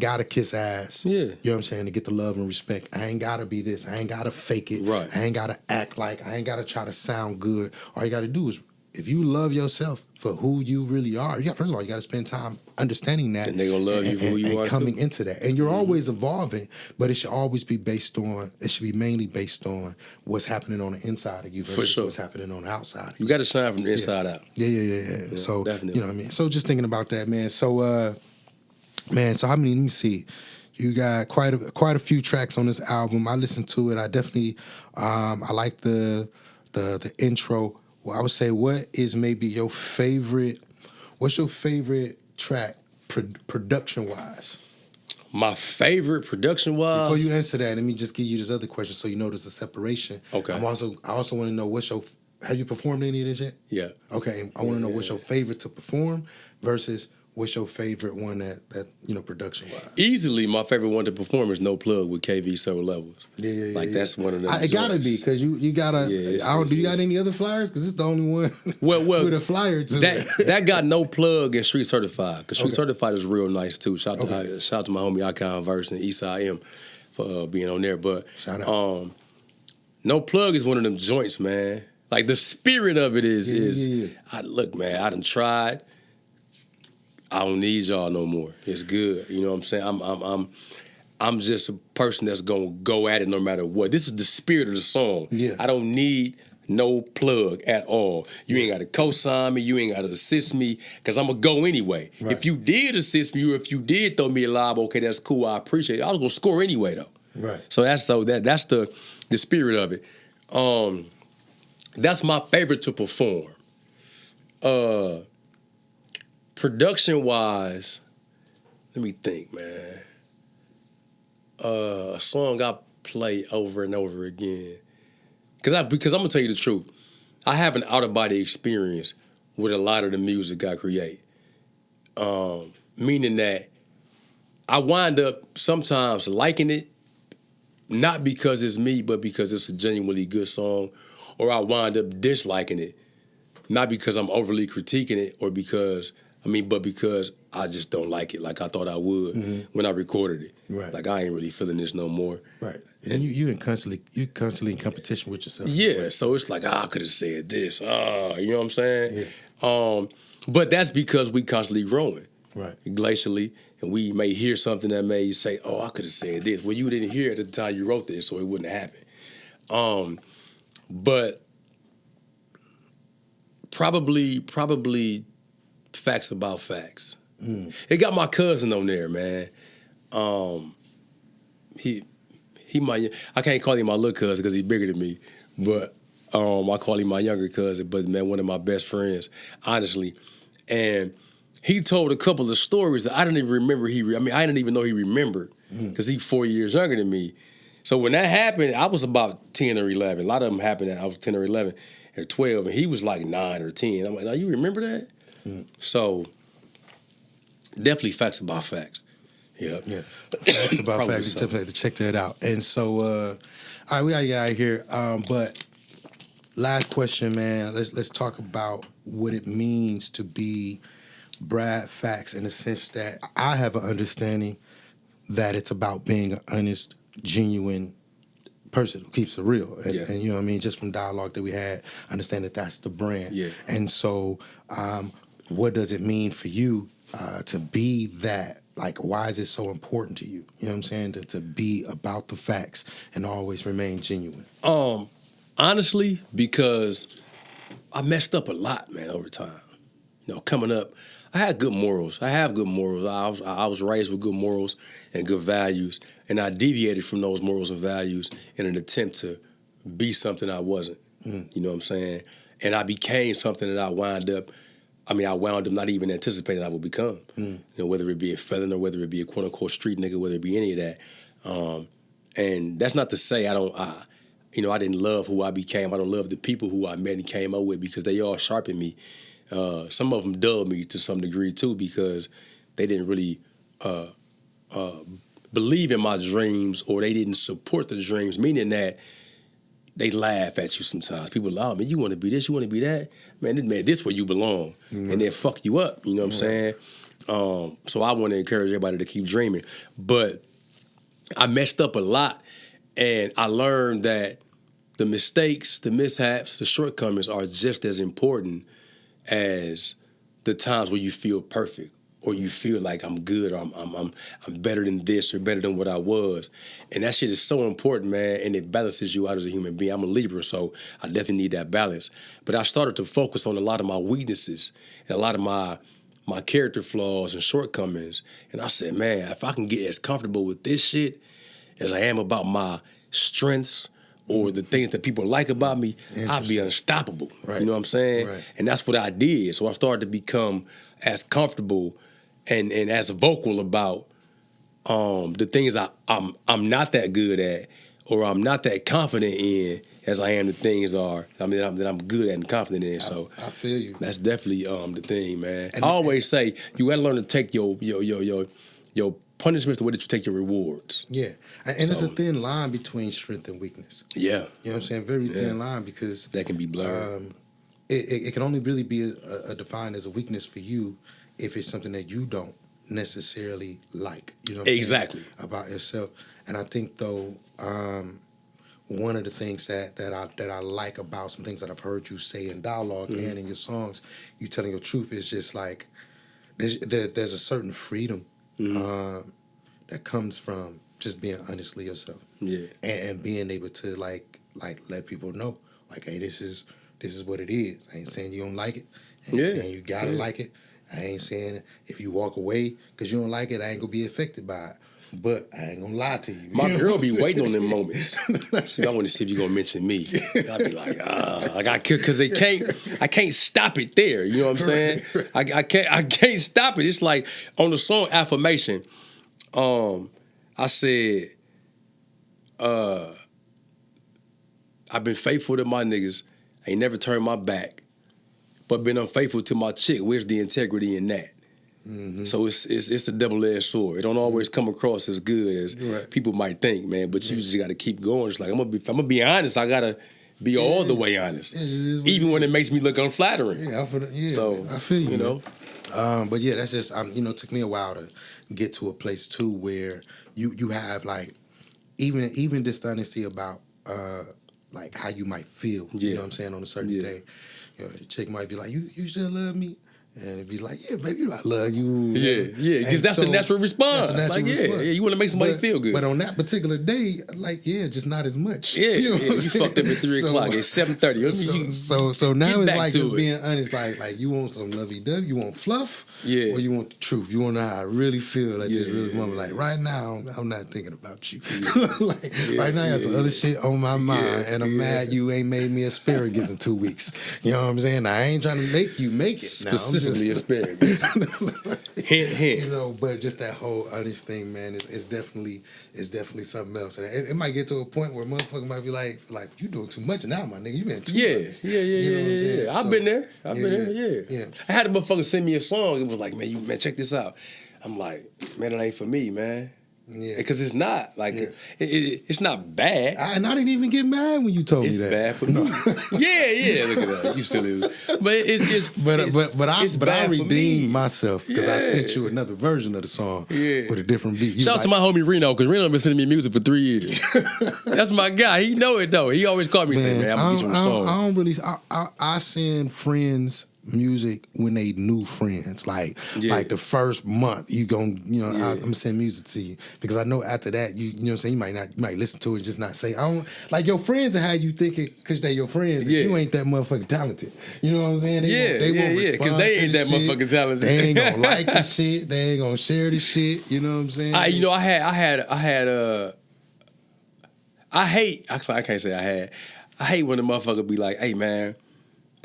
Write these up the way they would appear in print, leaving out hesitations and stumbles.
gotta kiss ass. Yeah. You know what I'm saying? To get the love and respect. I ain't gotta be this. I ain't gotta fake it. Right. I ain't gotta act like. I ain't gotta try to sound good. All you gotta do is, if you love yourself for who you really are, first of all, you gotta spend time understanding that. And they gonna love you for who you are coming too. into that. And you're always evolving, but it should always be it should be mainly based on what's happening on the inside of you versus what's happening on the outside of you. You gotta shine from the inside out. Yeah. So, definitely. you know what I mean? So just thinking about that, man. So, so how many, let me see. You got quite a few tracks on this album. I listened to it. I definitely, I like the intro. Well, I would say, what's your favorite track production-wise? My favorite production-wise? Before you answer that, let me just give you this other question so you know there's a separation. Okay. I also want to know have you performed any of this yet? Yeah. Okay, I want to know what's your favorite to perform versus what's your favorite one that production-wise? Easily, my favorite one to perform is No Plug with KV Several Levels. Yeah. That's one of them. It gotta be, because you gotta. Do you got any other flyers? Because it's the only one well, with a flyer to that got No Plug and Street Certified. Because Street Certified is real nice too. Shout out to my homie Icon Verse and Eastside M for being on there. But shout out. No Plug is one of them joints, man. Like the spirit of it is. Look, man, I done tried. I don't need y'all no more. It's good. You know what I'm saying? I'm just a person that's gonna go at it no matter what. This is the spirit of the song. Yeah. I don't need no plug at all. You ain't gotta co-sign me, you ain't gotta assist me, because I'm gonna go anyway. Right. If you did assist me or if you did throw me a lob, okay, that's cool, I appreciate it. I was gonna score anyway though. Right. So that's the spirit of it. That's my favorite to perform. Production-wise, let me think, man. A song I play over and over again. Because I'm going to tell you the truth. I have an out-of-body experience with a lot of the music I create. Meaning that I wind up sometimes liking it, not because it's me, but because it's a genuinely good song. Or I wind up disliking it, not because I'm overly critiquing it but because I just don't like it like I thought I would when I recorded it. Right. Like, I ain't really feeling this no more. Right. And you constantly in competition with yourself. Yeah, right. So it's like, I could have said this. You know what I'm saying? Yeah. But that's because we constantly growing. Right. Glacially. And we may hear something that may say, I could have said this. Well, you didn't hear it at the time you wrote this, so it wouldn't happen. But probably Facts About Facts. It got my cousin on there, man. He I can't call him my little cousin because he's bigger than me, but I call him my younger cousin. But man, one of my best friends, honestly. And he told a couple of stories that I didn't even remember. I didn't even know he remembered because he's 4 years younger than me. So when that happened, I was about 10 or 11. A lot of them happened I was 10 or 11 or 12, and he was like 9 or 10. I'm like, now you remember that? So definitely Facts About Facts. Yeah. Facts About Facts. So. Definitely have to check that out. And so, all right, we gotta get out of here. But last question, man. Let's talk about what it means to be Brad Facts, in the sense that I have an understanding that it's about being an honest, genuine person who keeps it real. And you know what I mean? Just from dialogue that we had, I understand that that's the brand. Yeah. And so what does it mean for you to be that? Like, why is it so important to you? You know what I'm saying? To be about the facts and always remain genuine. Honestly, because I messed up a lot, man, over time. You know, coming up, I had good morals. I have good morals. I was raised with good morals and good values, and I deviated from those morals and values in an attempt to be something I wasn't. You know what I'm saying? And I became something that I wound up not even anticipating I would become. You know, whether it be a felon or whether it be a quote-unquote street nigga, whether it be any of that. And that's not to say I didn't love who I became. I don't love the people who I met and came up with, because they all sharpened me. Some of them dulled me to some degree too, because they didn't really believe in my dreams, or they didn't support the dreams, meaning that they laugh at you sometimes. People are like, oh, man, you want to be this, you want to be that? Man, this where you belong. And they'll fuck you up, you know what I'm saying? So I want to encourage everybody to keep dreaming. But I messed up a lot, and I learned that the mistakes, the mishaps, the shortcomings are just as important as the times where you feel perfect or you feel like I'm good or I'm better than this or better than what I was. And that shit is so important, man, and it balances you out as a human being. I'm a Libra, so I definitely need that balance. But I started to focus on a lot of my weaknesses and a lot of my character flaws and shortcomings. And I said, man, if I can get as comfortable with this shit as I am about my strengths or the things that people like about me, I'd be unstoppable. Right. You know what I'm saying? Right. And that's what I did. So I started to become as comfortable and as vocal about the things I'm not that good at or I'm not that confident in as I am the things that I'm good at and confident in. So I feel you. That's definitely the thing, man. And I always say you gotta learn to take your punishments the way that you take your rewards. Yeah. And there's a thin line between strength and weakness. Yeah. You know what I'm saying? Very thin line because that can be blurred. It can only really be defined as a weakness for you if it's something that you don't necessarily like. You know what I'm saying? About yourself. And I think though, one of the things that I like about some things that I've heard you say in dialogue and in your songs, you telling your truth is just like there's a certain freedom that comes from just being honestly yourself. Yeah. And being able to like let people know, like, hey, this is what it is. I ain't saying you don't like it. I ain't saying you gotta like it. I ain't saying if you walk away because you don't like it, I ain't gonna be affected by it. But I ain't gonna lie to you. My girl be waiting on them moments. She, I want to see if you're gonna mention me. I'd be like, because I can't stop it there. You know what I'm saying? Right. I can't stop it. It's like on the song Affirmation, I said, I've been faithful to my niggas, ain't never turned my back, but been unfaithful to my chick. Where's the integrity in that? Mm-hmm. So it's a double-edged sword. It don't always come across as good as people might think, man. But you just got to keep going. It's like if I'm gonna be honest, I gotta be all the way honest, even when it makes me look unflattering. So I feel you. You know. But yeah, that's just it took me a while to get to a place too where you have like even dishonesty about like how you might feel. You know what I'm saying, on a certain day. You know, the chick might be like, you still love me? And it'd be like, yeah, baby, I love you. Yeah, because that's the natural response. You want to make somebody feel good. But on that particular day, like, just not as much. Yeah, you fucked up at 3 o'clock. It's 7:30. So now it's like just being honest. Like you want some lovey-dovey, you want fluff, or you want the truth. You want to know how I really feel. Like this really moment. Like right now, I'm not thinking about you. Right now, I got some other shit on my mind, and I'm mad you ain't made me asparagus in 2 weeks. You know what I'm saying? I ain't trying to make you make it. Specifically asparagus. Hint. But just that whole honest thing, man, it's definitely something else. And it might get to a point where motherfucker might be like you doing too much now, my nigga. You been too honest. Yeah. I've been there. Yeah. I had a motherfucker send me a song. It was like, man, check this out. I'm like, man, it ain't for me, man. Yeah, because it's not like it's not bad. And I didn't even get mad when you told me that. It's bad for me. Yeah. Look at that. You still is. But I redeemed myself because I sent you another version of the song with a different beat. Shout out to my homie Reno, because Reno been sending me music for 3 years. That's my guy. He know it though. He always called me and said, "Man, I'm gonna get you a song." I don't really. I send friends music when they new friends, like the first month I'm gonna send music to you because I know after that you know what I'm saying, you might listen to it and just not say I don't like your friends are how you think it because they your friends and you ain't that motherfucking talented, you know what I'm saying? They won't because they ain't that motherfucking talented. They ain't gonna like the shit, they ain't gonna share the shit, you know what I'm saying? I hate when the motherfucker be like, hey man,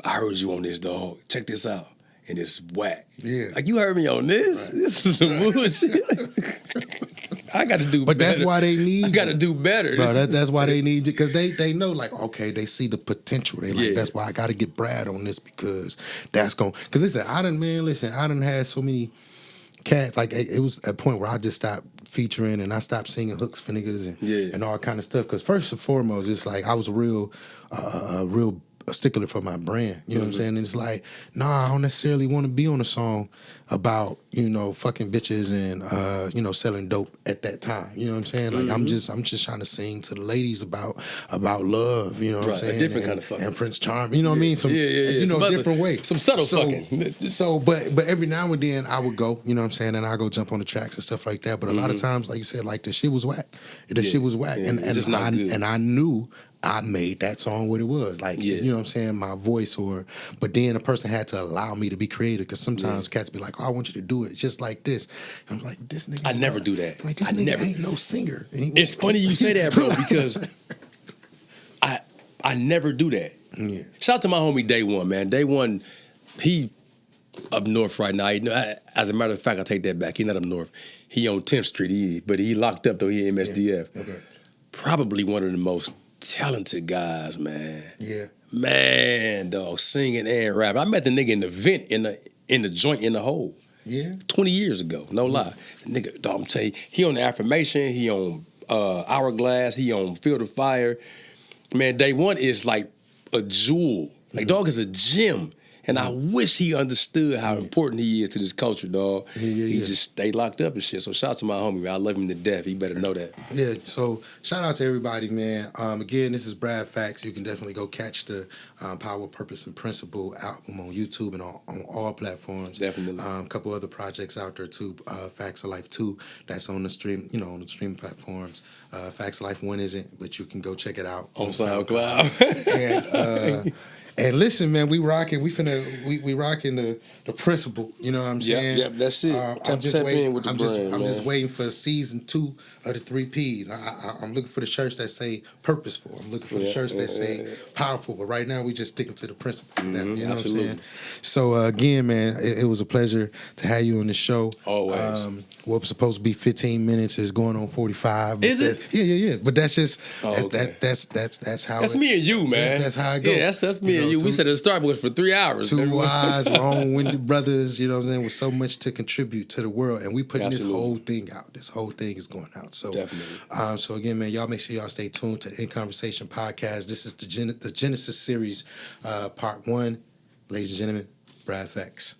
I heard you on this, dog. Check this out. And it's whack. Yeah. Like, you heard me on this? Right. This is some bullshit. I got to do better. But that's why they need you. I got to do better. Bro, that's why they need you. Because they know, like, okay, they see the potential. They like, that's why I got to get Brad on this because that's going to... Because listen, I done had so many cats. Like, it was a point where I just stopped featuring and I stopped singing hooks for niggas and all kind of stuff. Because first and foremost, it's like I was a real a stickler for my brand. You know what I'm saying? And it's like, nah, I don't necessarily want to be on a song about, fucking bitches and selling dope at that time. You know what I'm saying? Like I'm just trying to sing to the ladies about love, you know what I'm saying? A different kind of fucking. And Prince Charm, you know what I mean? Some different way. Some subtle fucking. So but every now and then I would go, you know what I'm saying, and I go jump on the tracks and stuff like that. But a lot of times, like you said, like the shit was whack. The shit was whack. Yeah, and I knew I made that song what it was. Like, you know what I'm saying, my voice but then a person had to allow me to be creative because sometimes cats be like, oh, I want you to do it just like this. And I'm like, this nigga. I never do that. Like, this nigga ain't no singer. It's funny you say that, bro, because I never do that. Yeah. Shout out to my homie Day One, man. Day One, he up north right now. As a matter of fact, I take that back. He not up north. He on 10th Street, but he locked up though. He MSDF. Yeah. Okay. Probably one of the most talented guys, man. Yeah. Man, dog, singing and rapping. I met the nigga in the vent in the joint in the hole. Yeah. 20 years ago, no lie. Nigga, dog, I'm telling you, he on the Affirmation, he on Hourglass, he on Field of Fire. Man, Day One is like a jewel. Like, dog is a gem. And I wish he understood how important he is to this culture, dog. He just stayed locked up and shit. So shout out to my homie, man. I love him to death. He better know that. Yeah, so shout out to everybody, man. Again, this is Brad Facts. You can definitely go catch the Power, Purpose, and Principle album on YouTube and on all platforms. Definitely. A couple other projects out there, too. Facts of Life 2, that's on the stream, on the stream platforms. Facts of Life 1 isn't, but you can go check it out. On SoundCloud. And listen, man, we rocking the principle. You know what I'm saying? Yep, that's it. I'm just just waiting for season 2 of the 3 Ps. I'm looking for the shirts that say purposeful. I'm looking for the shirts that say powerful. But right now, we just sticking to the principle. You know what I'm saying? So again, man, it was a pleasure to have you on the show. Always. What was supposed to be 15 minutes is going on 45. Is it? Yeah. But that's just that's how. That's me and you, man. That's how it goes. Yeah, that's me and you. We said at the start was for 3 hours. 2 wise, long-winded brothers. You know what I'm saying? With so much to contribute to the world, and we putting this whole thing out. This whole thing is going out. So definitely. So again, man, y'all make sure y'all stay tuned to the In Conversation podcast. This is the Genesis series, part 1. Ladies and gentlemen, Brad Facts.